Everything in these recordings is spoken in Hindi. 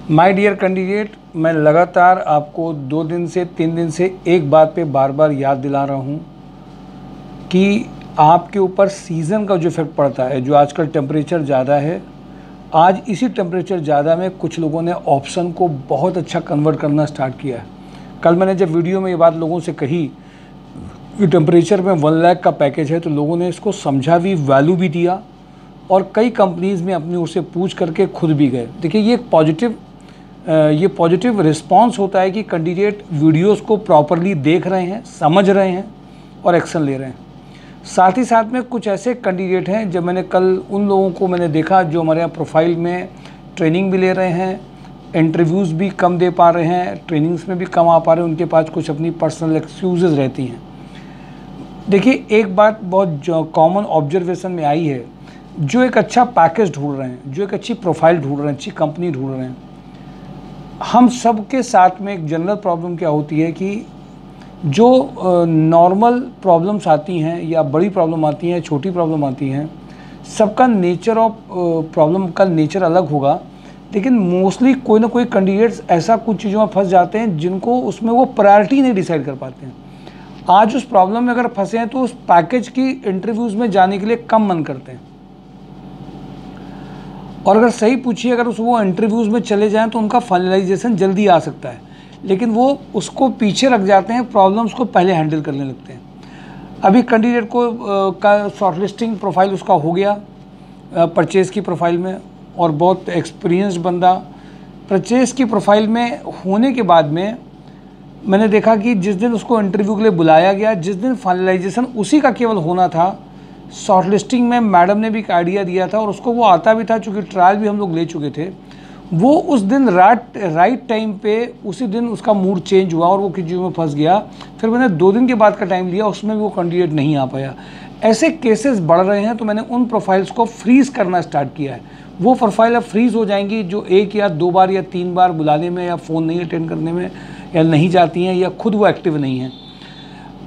माय डियर कैंडिडेट, मैं लगातार आपको 2 दिन से 3 दिन से एक बात पे बार बार याद दिला रहा हूँ कि आपके ऊपर सीज़न का जो इफेक्ट पड़ता है, जो आजकल टेम्परेचर ज़्यादा है, आज इसी टेम्परेचर ज़्यादा में कुछ लोगों ने ऑप्शन को बहुत अच्छा कन्वर्ट करना स्टार्ट किया है। कल मैंने जब वीडियो में ये बात लोगों से कही कि टेम्परेचर में 1 लाख का पैकेज है, तो लोगों ने इसको समझा भी, वैल्यू भी दिया और कई कंपनीज़ में अपनी ओर से पूछ करके खुद भी गए। देखिए, ये पॉजिटिव रिस्पांस होता है कि कैंडिडेट वीडियोस को प्रॉपरली देख रहे हैं, समझ रहे हैं और एक्शन ले रहे हैं। साथ ही साथ में कुछ ऐसे कैंडिडेट हैं, जब मैंने कल उन लोगों को मैंने देखा जो हमारे यहाँ प्रोफाइल में ट्रेनिंग भी ले रहे हैं, इंटरव्यूज़ भी कम दे पा रहे हैं, ट्रेनिंग्स में भी कम आ पा रहे हैं, उनके पास कुछ अपनी पर्सनल एक्सक्यूज़ रहती हैं। देखिए, एक बात बहुत कॉमन ऑब्जर्वेशन में आई है, जो एक अच्छा पैकेज ढूंढ रहे हैं, जो एक अच्छी प्रोफाइल ढूंढ रहे हैं, अच्छी कंपनी ढूंढ रहे हैं, हम सब के साथ में एक जनरल प्रॉब्लम क्या होती है कि जो नॉर्मल प्रॉब्लम्स आती हैं या बड़ी प्रॉब्लम आती हैं, छोटी प्रॉब्लम आती हैं, सबका नेचर ऑफ प्रॉब्लम का नेचर अलग होगा, लेकिन मोस्टली कोई ना कोई कैंडिडेट्स ऐसा कुछ चीज़ों में फंस जाते हैं जिनको उसमें वो प्रायोरिटी नहीं डिसाइड कर पाते हैं। आज उस प्रॉब्लम में अगर फंसे हैं तो उस पैकेज की इंटरव्यूज़ में जाने के लिए कम मन करते हैं, और अगर सही पूछिए, अगर वो इंटरव्यूज़ में चले जाएं तो उनका फाइनलाइजेशन जल्दी आ सकता है, लेकिन वो उसको पीछे रख जाते हैं, प्रॉब्लम्स को पहले हैंडल करने लगते हैं। अभी कैंडिडेट को का शॉर्टलिस्टिंग प्रोफाइल उसका हो गया परचेज़ की प्रोफाइल में, और बहुत एक्सपीरियंस्ड बंदा परचेज़ की प्रोफाइल में होने के बाद में मैंने देखा कि जिस दिन उसको इंटरव्यू के लिए बुलाया गया, जिस दिन फाइनलाइजेशन उसी का केवल होना था, शॉर्टलिस्टिंग में मैडम ने भी एक आइडिया दिया था और उसको वो आता भी था, चूँकि ट्रायल भी हम लोग ले चुके थे। वो उस दिन राइट टाइम पे उसी दिन उसका मूड चेंज हुआ और वो किसी में फंस गया। फिर मैंने 2 दिन के बाद का टाइम लिया, उसमें भी वो कैंडिडेट नहीं आ पाया। ऐसे केसेस बढ़ रहे हैं, तो मैंने उन प्रोफाइल्स को फ्रीज़ करना स्टार्ट किया है। वो प्रोफाइल अब फ्रीज़ हो जाएंगी जो 1 या 2 बार या 3 बार बुलाने में या फ़ोन नहीं अटेंड करने में या नहीं जाती हैं या खुद वो एक्टिव नहीं हैं।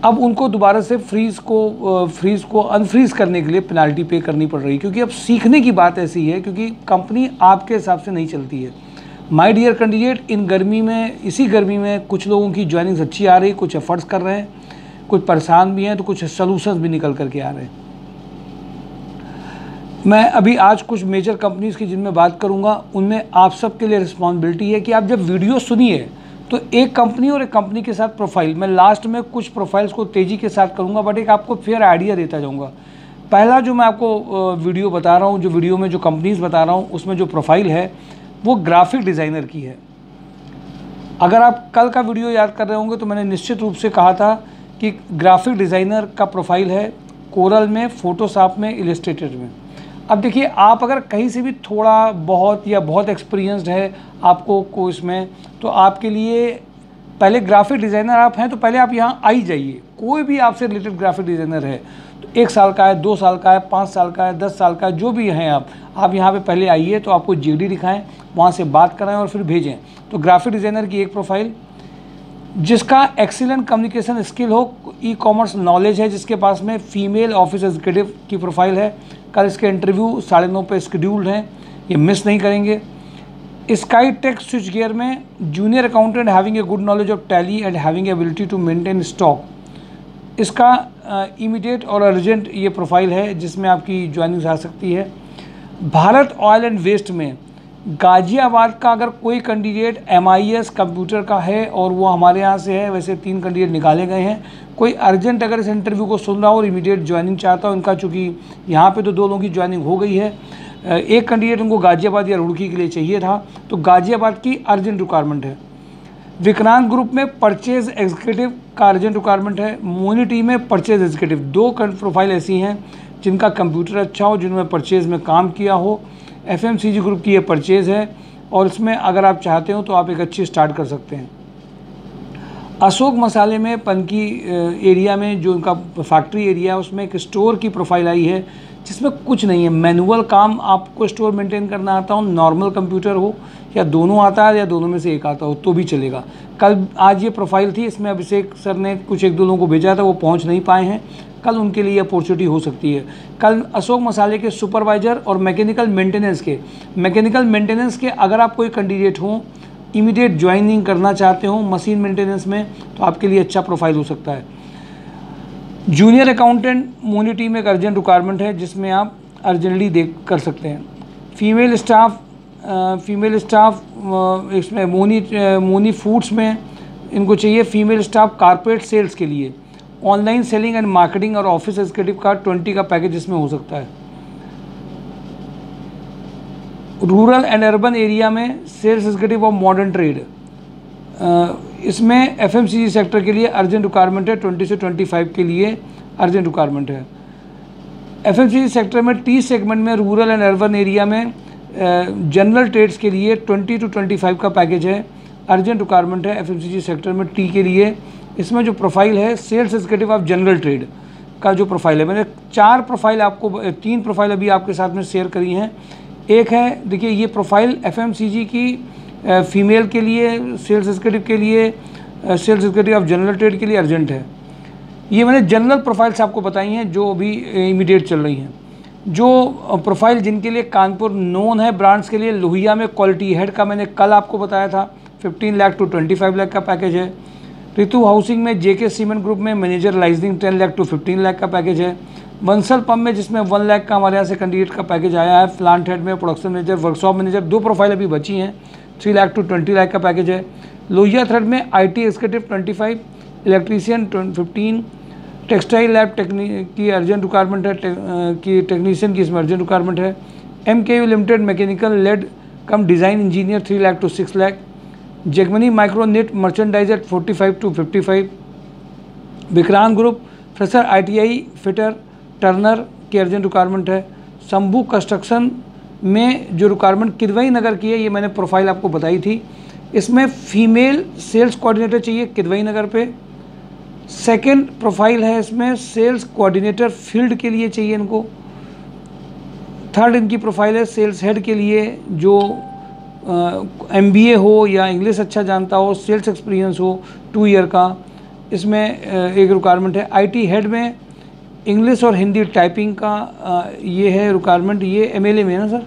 अब उनको दोबारा से फ्रीज़ को अनफ्रीज़ करने के लिए पेनाल्टी पे करनी पड़ रही है, क्योंकि अब सीखने की बात ऐसी है, क्योंकि कंपनी आपके हिसाब से नहीं चलती है। माय डियर कैंडिडेट, इसी गर्मी में कुछ लोगों की ज्वाइनिंग्स अच्छी आ रही, कुछ एफर्ट्स कर रहे हैं, कुछ परेशान भी हैं, तो कुछ सॉल्यूशंस भी निकल करके आ रहे हैं। मैं अभी आज कुछ मेजर कंपनीज़ की जिनमें बात करूँगा, उनमें आप सबके लिए रिस्पॉन्सिबिलिटी है कि आप जब वीडियो सुनिए तो एक कंपनी और एक कंपनी के साथ प्रोफाइल, मैं लास्ट में कुछ प्रोफाइल्स को तेज़ी के साथ करूंगा, बट एक आपको फेयर आइडिया देता जाऊंगा। पहला जो मैं आपको वीडियो बता रहा हूं, जो वीडियो में जो कंपनीज बता रहा हूं, उसमें जो प्रोफाइल है वो ग्राफिक डिज़ाइनर की है। अगर आप कल का वीडियो याद कर रहे होंगे तो मैंने निश्चित रूप से कहा था कि ग्राफिक डिज़ाइनर का प्रोफाइल है कोरल में, फोटोशॉप में, इलस्ट्रेटर में। अब देखिए, आप अगर कहीं से भी थोड़ा बहुत या बहुत एक्सपीरियंस्ड है आपको इसमें, तो आपके लिए पहले ग्राफिक डिज़ाइनर आप हैं तो पहले आप यहाँ आ ही जाइए। कोई भी आपसे रिलेटेड ग्राफिक डिज़ाइनर है तो 1 साल का है, 2 साल का है, 5 साल का है, 10 साल का है, जो भी हैं आप यहाँ पे पहले आइए, तो आपको जीडी दिखाएं, वहाँ से बात कराएं और फिर भेजें। तो ग्राफिक डिज़ाइनर की एक प्रोफाइल, जिसका एक्सीलेंट कम्युनिकेशन स्किल हो, ई-कॉमर्स नॉलेज है, जिसके पास में फीमेल ऑफिस एग्जीक्यूटिव की प्रोफाइल है। कल इसके इंटरव्यू 9:30 पे शेड्यूल्ड हैं, ये मिस नहीं करेंगे। स्काई टेक स्विच गियर में junior accountant having a good knowledge of Tally and having ability to maintain stock, इसका इमीडिएट और अर्जेंट ये प्रोफाइल है, जिसमें आपकी ज्वाइनिंग आ सकती है। भारत ऑयल एंड वेस्ट में गाजियाबाद का अगर कोई कैंडिडेट MIS कंप्यूटर का है और वो हमारे यहाँ से है, वैसे 3 कैंडिडेट निकाले गए हैं, कोई अर्जेंट अगर इस इंटरव्यू को सुन रहा हो और इमीडिएट ज्वाइनिंग चाहता हो, इनका चूँकि यहाँ पे तो 2 लोगों की ज्वाइनिंग हो गई है, एक कैंडिडेट उनको गाजियाबाद या रुड़की के लिए चाहिए था, तो गाजियाबाद की अर्जेंट रिक्वायरमेंट है। विक्रांत ग्रुप में परचेज एग्जीक्यूटिव का अर्जेंट रिक्वायरमेंट है। मोनिटी में परचेज एग्जीक्यूटिव, 2 प्रोफाइल ऐसी हैं जिनका कंप्यूटर अच्छा हो, जिन्होंने परचेज़ में काम किया हो। FMCG ग्रुप की ये परचेज़ है और इसमें अगर आप चाहते हो तो आप एक अच्छी स्टार्ट कर सकते हैं। अशोक मसाले में पनकी एरिया में जो उनका फैक्ट्री एरिया है, उसमें एक स्टोर की प्रोफाइल आई है, जिसमें कुछ नहीं है, मैनुअल काम आपको स्टोर मेंटेन करना आता हो, नॉर्मल कंप्यूटर हो या दोनों आता है या दोनों में से एक आता हो तो भी चलेगा। आज ये प्रोफाइल थी, इसमें अभिषेक सर ने कुछ 1-2 लोगों को भेजा था, वो पहुंच नहीं पाए हैं, कल उनके लिए अपॉर्चुनिटी हो सकती है। कल अशोक मसाले के सुपरवाइज़र और मैकेनिकल मेंटेनेंस के अगर आप कोई कैंडिडेट हो इमीडिएट ज्वाइनिंग करना चाहते हो मशीन मेंटेनेंस में तो आपके लिए अच्छा प्रोफाइल हो सकता है। जूनियर अकाउंटेंट मोनी टीम एक अर्जेंट रिक्वायरमेंट है जिसमें आप अर्जेंटली देख कर सकते हैं। फीमेल स्टाफ इसमें मोनी फूड्स में इनको चाहिए फीमेल स्टाफ कारपोरेट सेल्स के लिए। ऑनलाइन सेलिंग एंड मार्केटिंग और ऑफिस एग्जीक्यूटिव का 20 का पैकेज इसमें हो सकता है। रूरल एंड अर्बन एरिया में sales executive of modern trade, इसमें एफएमसीजी सेक्टर के लिए अर्जेंट रिक्वायरमेंट है। 20 से 25 के लिए अर्जेंट रिक्वायरमेंट है। एफएमसीजी सेक्टर में टी सेगमेंट में रूरल एंड अर्बन एरिया में जनरल ट्रेड्स के लिए 20 to 25 का पैकेज है। अर्जेंट रिक्वायरमेंट है एफएमसीजी सेक्टर में टी के लिए। इसमें जो प्रोफाइल है sales executive of general trade का जो प्रोफाइल है, मैंने 3 प्रोफाइल अभी आपके साथ में शेयर करी हैं। एक है, देखिए ये प्रोफाइल एफएमसीजी की फीमेल के लिए, सेल्स एग्जीक्यूटिव के लिए, sales executive of general trade के लिए अर्जेंट है। ये मैंने जनरल प्रोफाइल्स आपको बताई हैं जो अभी इमीडिएट चल रही हैं। जो प्रोफाइल जिनके लिए कानपुर नोन है ब्रांड्स के लिए, लोहिया में क्वालिटी हेड का मैंने कल आपको बताया था 15 लाख to 25 लाख का पैकेज है। ऋतु हाउसिंग में जेके सीमेंट ग्रुप में manager liaisoning 10 lakh to 15 lakh का पैकेज है। बंसल पंप में जिसमें 1 लाख का हमारे यहाँ से कैंडिडेट का पैकेज आया है। प्लांट हेड में production manager, workshop manager 2 profile अभी बची हैं, 3 लाख to 20 लाख का पैकेज है। लोहिया थ्रेड में IT executive 25, electrician 15, textile lab की अर्जेंट रिक्वायरमेंट है, कि टेक्नीशियन की इसमें अर्जेंट रिक्वायरमेंट है। MKU limited mechanical lead cum design engineer 3 lakh to 6 lakh. जेगमनी micro net merchandiser 45 to 55। Vikrant group fresher ITI fitter turner की अर्जेंट रिक्वायरमेंट है। शंभू कंस्ट्रक्शन में जो रिक्वायरमेंट किदवई नगर की है, ये मैंने प्रोफाइल आपको बताई थी। इसमें फीमेल सेल्स कोऑर्डिनेटर चाहिए किदवई नगर पे। सेकंड प्रोफाइल है इसमें सेल्स कोऑर्डिनेटर फील्ड के लिए चाहिए इनको। थर्ड इनकी प्रोफाइल है सेल्स हेड के लिए, जो MBA हो या इंग्लिश अच्छा जानता हो, सेल्स एक्सपीरियंस हो 2 ईयर का। इसमें एक रिक्वायरमेंट है। IT हेड में इंग्लिश और हिंदी टाइपिंग का ये है रिक्वायरमेंट। ये MLA में है ना सर,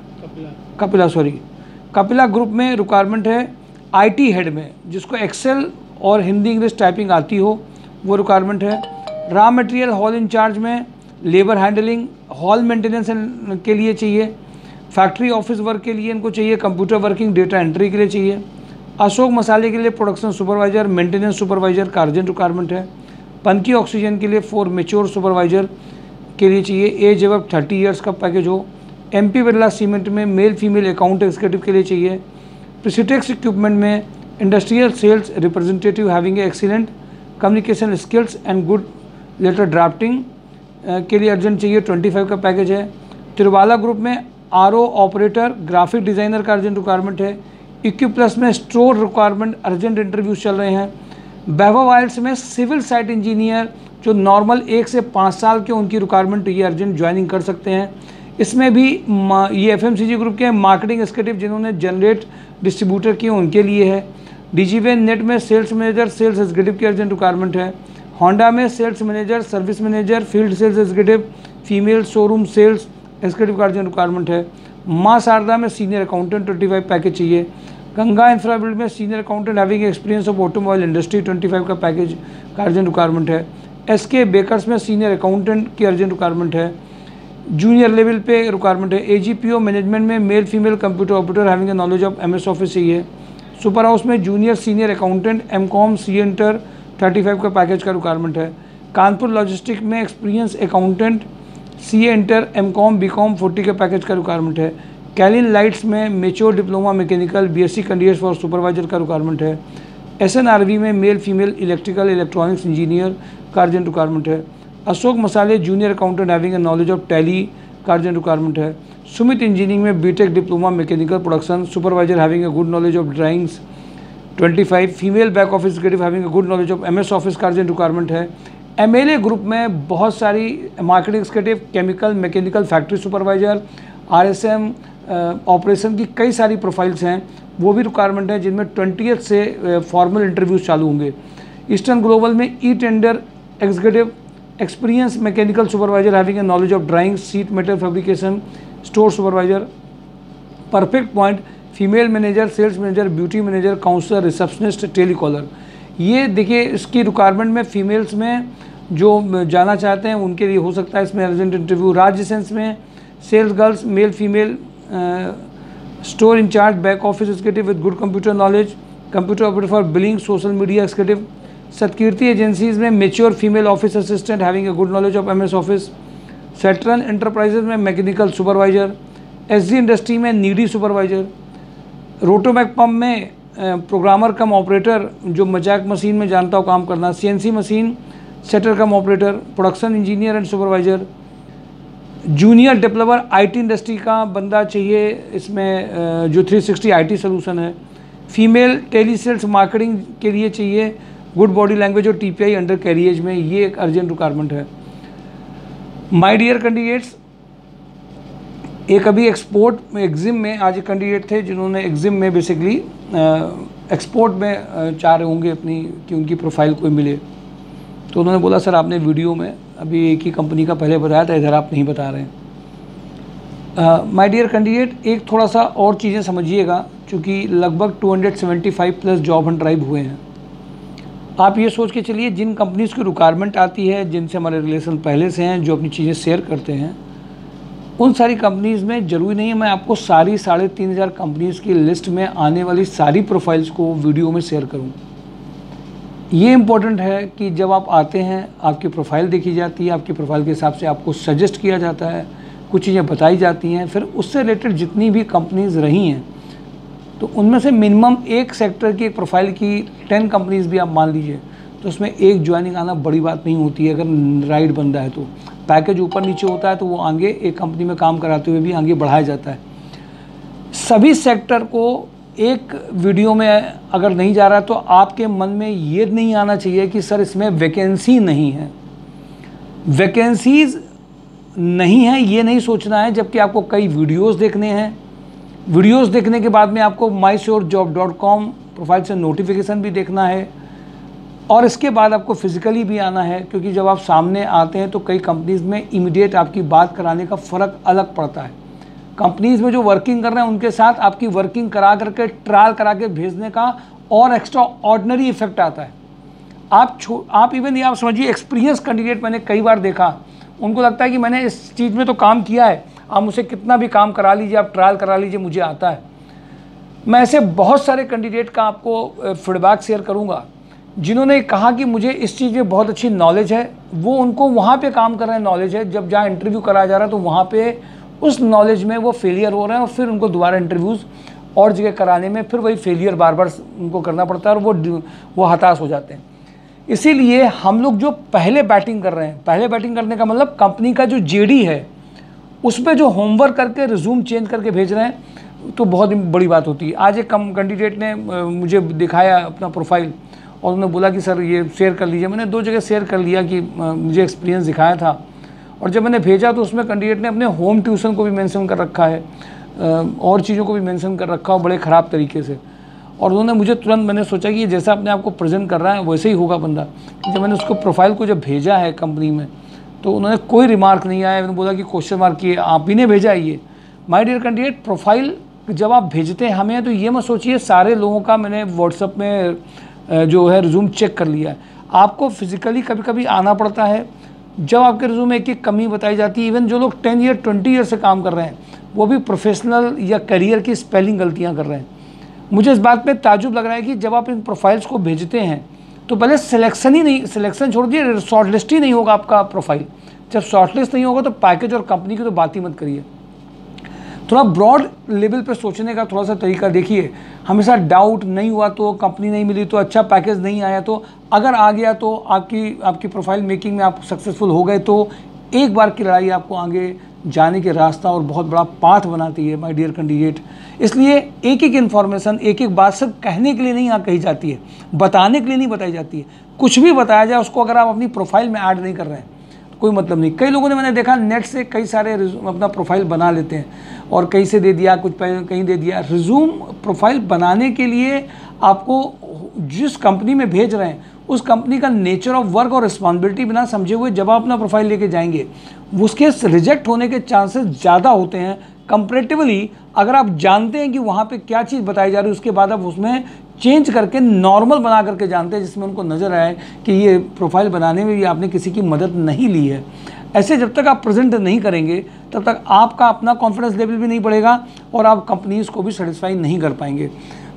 कपिला ग्रुप में रिक्वायरमेंट है। IT हेड में जिसको एक्सेल और हिंदी इंग्लिश टाइपिंग आती हो वो रिक्वायरमेंट है। रॉ मटेरियल हॉल इंचार्ज में लेबर हैंडलिंग, हॉल मेंटेनेंस के लिए चाहिए। फैक्ट्री ऑफिस वर्क के लिए इनको चाहिए। कंप्यूटर वर्किंग, डेटा एंट्री के लिए चाहिए। अशोक मसाले के लिए प्रोडक्शन सुपरवाइजर, मेंटेनेंस सुपरवाइजर का अर्जेंट रिक्वायरमेंट है। पंकी ऑक्सीजन के लिए 4 मेच्योर सुपरवाइजर के लिए चाहिए। एज एवब 30 ईयर्स का पैकेज हो। MP बिरला सीमेंट में मेल फीमेल अकाउंट एग्जीक्यूटिव के लिए चाहिए। प्रिसिटेक्स इक्विपमेंट में industrial sales representative having excellent communication skills and good letter drafting के लिए अर्जेंट चाहिए। 25 का पैकेज है। तिरवाला ग्रुप में RO ऑपरेटर, ग्राफिक डिज़ाइनर का अर्जेंट रिक्वायरमेंट है। इक्विप्लस में स्टोर रिक्वायरमेंट, अर्जेंट इंटरव्यूज चल रहे हैं। वैभव ऑयल्स में सिविल साइट इंजीनियर जो नॉर्मल 1 से 5 साल के उनकी रिक्वायरमेंट, ये अर्जेंट ज्वाइनिंग कर सकते हैं। इसमें भी ये FMCG ग्रुप के मार्केटिंग एग्जीक्यूटिव जिन्होंने जनरेट डिस्ट्रीब्यूटर किए उनके लिए है। DGV नेट में सेल्स मैनेजर, सेल्स एग्जीक्यूटिव की अर्जेंट रिक्वायरमेंट है। होंडा में sales manager, service manager, field sales executive, female showroom sales executive का अर्जेंट रिक्वायरमेंट है। माँ शारदा में सीनियर अकाउंटेंट 25 पैकेज चाहिए। गंगा इंफ्रा बिल्ड में senior accountant having experience of automobile industry 25 का पैकेज का अर्जेंट रिक्वायरमेंट है। SK बेकर्स में सीनियर अकाउंटेंट की अर्जेंट रिक्वायरमेंट है। जूनियर लेवल पे रिक्वायरमेंट है। AGPO मैनेजमेंट में male female computer operator having a knowledge of MS office चाहिए। सुपर हाउस में junior senior accountant MCOM CA inter 35 का पैकेज का रिक्वायरमेंट है। कानपुर लॉजिस्टिक में experience accountant CA inter MCOM BCOM 40 के पैकेज का रिक्वायरमेंट है। कैलिन लाइट्स में mature diploma mechanical BSc candidates for supervisor का रिक्वायरमेंट है। SNRV में male female electrical electronics engineer का अर्जेंट रिक्वायरमेंट है। अशोक मसाले junior accountant having a knowledge of tally का अर्जेंट रिक्वायरमेंट है। सुमित इंजीनियरिंग में BTech diploma mechanical production supervisor having a good knowledge of drawings 25। Female back office executive having a good knowledge of MS office का अर्जेंट रिक्वायरमेंट है। MLA ग्रुप में बहुत सारी marketing executive, chemical mechanical factory supervisor, RSM operation की कई सारी प्रोफाइल्स हैं, वो भी रिक्वायरमेंट है जिनमें 20 से फॉर्मल इंटरव्यूज चालू होंगे। ईस्टर्न ग्लोबल में tender executive, experience mechanical supervisor having a knowledge of drawing, sheet metal fabrication, store supervisor. Perfect point female manager, sales manager, beauty manager, counsellor, receptionist, telecaller. ये देखिए इसकी रिक्वायरमेंट में फीमेल्स में जो जाना चाहते हैं उनके लिए हो सकता है इसमें अर्जेंट इंटरव्यू। राज्य सेंस में sales girls, male female, store incharge, back office executive with good computer knowledge, computer operator for billing, social media executive. Satkirti agencies में mature female office assistant having a good knowledge of MS office. सेट्रन एंटरप्राइजेज में मैकेनिकल सुपरवाइजर। SG इंडस्ट्री में नीडी सुपरवाइजर। रोटोमैक पंप में प्रोग्रामर कम ऑपरेटर जो मजाक मशीन में जानता हो काम करना। CNC machine shutter come operator. Production engineer and supervisor. Junior developer IT industry का बंदा चाहिए इसमें जो 360 IT सोल्यूशन है। फीमेल टेली सेल्स मार्केटिंग के लिए चाहिए गुड बॉडी लैंग्वेज और TPI अंडर कैरियज में, ये एक अर्जेंट रिक्वायरमेंट है। माय डियर कैंडिडेट्स, एक अभी एक्सपोर्ट एग्जिम में आज एक कैंडिडेट थे जिन्होंने एग्जिम में बेसिकली एक्सपोर्ट में चाह रहे होंगे अपनी कि उनकी प्रोफाइल कोई मिले, तो उन्होंने बोला सर आपने वीडियो में अभी एक ही कंपनी का पहले बताया था, इधर आप नहीं बता रहे हैं। माय डियर कैंडिडेट, एक थोड़ा सा और चीज़ें समझिएगा, चूँकि लगभग 275 प्लस जॉब हंट ड्राइव हुए हैं। आप ये सोच के चलिए जिन कंपनीज़ की रिक्वायरमेंट आती है, जिनसे हमारे रिलेशन पहले से हैं, जो अपनी चीज़ें शेयर करते हैं, उन सारी कंपनीज़ में ज़रूरी नहीं है मैं आपको सारी 3500 कंपनीज़ की लिस्ट में आने वाली सारी प्रोफाइल्स को वीडियो में शेयर करूं। ये इम्पोर्टेंट है कि जब आप आते हैं आपकी प्रोफाइल देखी जाती है, आपकी प्रोफाइल के हिसाब से आपको सजेस्ट किया जाता है, कुछ चीज़ें बताई जाती हैं, फिर उससे रिलेटेड जितनी भी कंपनीज़ रही हैं तो उनमें से मिनिमम एक सेक्टर की एक प्रोफाइल की 10 कंपनीज़ भी आप मान लीजिए, तो उसमें एक ज्वाइनिंग आना बड़ी बात नहीं होती है अगर राइट बंदा है तो। पैकेज ऊपर नीचे होता है तो वो आगे एक कंपनी में काम कराते हुए भी आगे बढ़ाया जाता है। सभी सेक्टर को एक वीडियो में अगर नहीं जा रहा है तो आपके मन में ये नहीं आना चाहिए कि सर इसमें वैकेंसी नहीं है। वैकेंसीज नहीं है ये नहीं सोचना है, जबकि आपको कई वीडियोस देखने हैं। वीडियोस देखने के बाद में आपको mysurejob.com प्रोफाइल से नोटिफिकेशन भी देखना है और इसके बाद आपको फिज़िकली भी आना है, क्योंकि जब आप सामने आते हैं तो कई कंपनीज़ में इमीडिएट आपकी बात कराने का फ़र्क अलग पड़ता है। कंपनीज़ में जो वर्किंग कर रहे हैं उनके साथ आपकी वर्किंग करा करके ट्रायल करा के भेजने का और एक्स्ट्रा ऑर्डिनरी इफेक्ट आता है। आप इवन ये आप समझिए एक्सपीरियंस कैंडिडेट मैंने कई बार देखा, उनको लगता है कि मैंने इस चीज़ में तो काम किया है, आप मुझसे कितना भी काम करा लीजिए, आप ट्रायल करा लीजिए, मुझे आता है। मैं ऐसे बहुत सारे कैंडिडेट का आपको फीडबैक शेयर करूँगा जिन्होंने कहा कि मुझे इस चीज़ में बहुत अच्छी नॉलेज है, वो उनको वहाँ पे काम कर रहे हैं नॉलेज है, जब जहाँ इंटरव्यू कराया जा रहा है तो वहाँ पे उस नॉलेज में वो फेलियर हो रहे हैं और फिर उनको दोबारा इंटरव्यूज़ और जगह कराने में फिर वही फेलियर बार बार उनको करना पड़ता है और वो हताश हो जाते हैं। इसीलिए हम लोग जो पहले बैटिंग कर रहे हैं, पहले बैटिंग करने का मतलब कंपनी का जो JD है उस पर जो होमवर्क करके रिज्यूम चेंज करके भेज रहे हैं तो बहुत बड़ी बात होती है। आज एक कैंडिडेट ने मुझे दिखाया अपना प्रोफाइल और उन्होंने बोला कि सर ये शेयर कर लीजिए। मैंने 2 जगह शेयर कर लिया कि मुझे एक्सपीरियंस दिखाया था, और जब मैंने भेजा तो उसमें कैंडिडेट ने अपने होम ट्यूशन को भी मेंशन कर रखा है और चीज़ों को भी मेंशन कर रखा हो बड़े ख़राब तरीके से। और उन्होंने मुझे तुरंत, मैंने सोचा कि ये जैसा अपने आप को प्रेजेंट कर रहा है वैसे ही होगा बंदा। जब मैंने उसको प्रोफाइल को जब भेजा है कंपनी में तो उन्होंने कोई रिमार्क नहीं आया, उन्होंने बोला कि क्वेश्चन मार्क किए आप ही ने भेजा है ये। माय डियर कैंडिडेट, प्रोफाइल जब आप भेजते हैं हमें तो ये मत सोचिए सारे लोगों का मैंने व्हाट्सएप में जो है रिज्यूम चेक कर लिया है। आपको फिज़िकली कभी कभी आना पड़ता है जब आपके रिज्यूम में एक कमी बताई जाती है। इवन जो लोग 10 ईयर 20 ईयर से काम कर रहे हैं वो भी प्रोफेशनल या करियर की स्पेलिंग गलतियां कर रहे हैं। मुझे इस बात में ताज्जुब लग रहा है कि जब आप इन प्रोफाइल्स को भेजते हैं तो पहले सिलेक्शन छोड़ दिए, शॉर्टलिस्ट ही नहीं होगा आपका प्रोफाइल। जब शॉर्टलिस्ट नहीं होगा तो पैकेज और कंपनी की तो बात ही मत करिए। थोड़ा ब्रॉड लेवल पे सोचने का थोड़ा सा तरीका देखिए। हमेशा डाउट नहीं हुआ तो, कंपनी नहीं मिली तो, अच्छा पैकेज नहीं आया तो, अगर आ गया तो आपकी प्रोफाइल मेकिंग में आप सक्सेसफुल हो गए तो एक बार की लड़ाई आपको आगे जाने के रास्ता और बहुत बड़ा पाथ बनाती है माय डियर कैंडिडेट। इसलिए एक एक इन्फॉर्मेशन, एक एक बात सिर्फ कहने के लिए नहीं यहाँ कही जाती है, बताने के लिए नहीं बताई जाती है। कुछ भी बताया जाए उसको अगर आप अपनी प्रोफाइल में ऐड नहीं कर रहे हैं कोई मतलब नहीं। कई लोगों ने मैंने देखा नेट से कई सारे अपना प्रोफाइल बना लेते हैं और कहीं से दे दिया, कुछ कहीं दे दिया। रिज्यूम प्रोफाइल बनाने के लिए आपको जिस कंपनी में भेज रहे हैं उस कंपनी का नेचर ऑफ वर्क और रिस्पॉन्सिबिलिटी बिना समझे हुए जब आप अपना प्रोफाइल लेके जाएंगे उसके रिजेक्ट होने के चांसेस ज़्यादा होते हैं कंपैरेटिवली अगर आप जानते हैं कि वहाँ पे क्या चीज़ बताई जा रही है, उसके बाद आप उसमें चेंज करके नॉर्मल बना करके जानते हैं, जिसमें उनको नज़र आए कि ये प्रोफाइल बनाने में भी आपने किसी की मदद नहीं ली है। ऐसे जब तक आप प्रेजेंट नहीं करेंगे तब तक आपका अपना कॉन्फिडेंस लेवल भी नहीं बढ़ेगा और आप कंपनीज़ को भी सेटिस्फाई नहीं कर पाएंगे।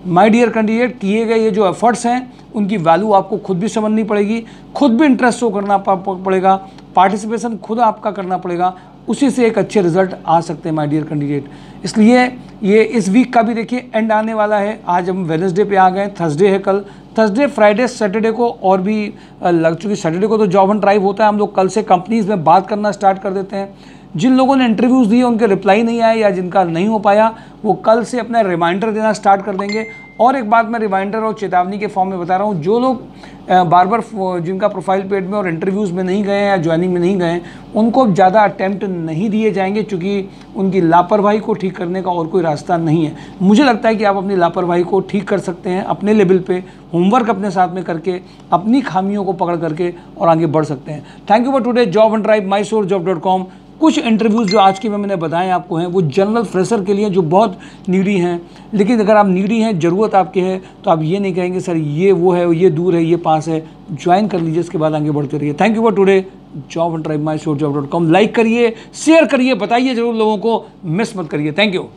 माय डियर कैंडिडेट, किए गए ये जो एफर्ट्स हैं उनकी वैल्यू आपको खुद भी समझनी पड़ेगी, खुद भी इंटरेस्ट शो करना पड़ेगा, पार्टिसिपेशन खुद आपका करना पड़ेगा, उसी से एक अच्छे रिजल्ट आ सकते हैं माय डियर कैंडिडेट। इसलिए ये इस वीक का भी देखिए एंड आने वाला है। आज हम वेडनेसडे पे आ गए, थर्सडे है कल, थर्सडे फ्राइडे सैटरडे को और भी लग चुकी। सैटरडे को तो जॉब एंड ड्राइव होता है, हम लोग कल से कंपनीज में बात करना स्टार्ट कर देते हैं। जिन लोगों ने इंटरव्यूज़ दिए उनके रिप्लाई नहीं आए या जिनका नहीं हो पाया, वो कल से अपना रिमाइंडर देना स्टार्ट कर देंगे। और एक बात मैं रिमाइंडर और चेतावनी के फॉर्म में बता रहा हूँ, जो लोग बार बार जिनका प्रोफाइल पेड में और इंटरव्यूज़ में नहीं गए या ज्वाइनिंग में नहीं गए, उनको ज़्यादा अटैम्प्ट नहीं दिए जाएंगे, क्योंकि उनकी लापरवाही को ठीक करने का और कोई रास्ता नहीं है। मुझे लगता है कि आप अपनी लापरवाही को ठीक कर सकते हैं अपने लेवल पे, होमवर्क अपने साथ में करके, अपनी खामियों को पकड़ करके और आगे बढ़ सकते हैं। Thank you for today. Job and drive, mysourcejob.com। कुछ इंटरव्यूज़ जो आज के मैंने बताए आपको हैं, वो जनरल फ्रेशर के लिए जो बहुत नीडी हैं। लेकिन अगर आप नीडी हैं, ज़रूरत आपके है, तो आप ये नहीं कहेंगे सर ये वो है, ये दूर है, ये पास है। ज्वाइन कर लीजिए, इसके बाद आगे बढ़ते रहिए। Thank you for today. Job and drive, mysourcejob.com। Like करिए, शेयर करिए, बताइए जरूर लोगों को, मिस मत करिए। Thank you.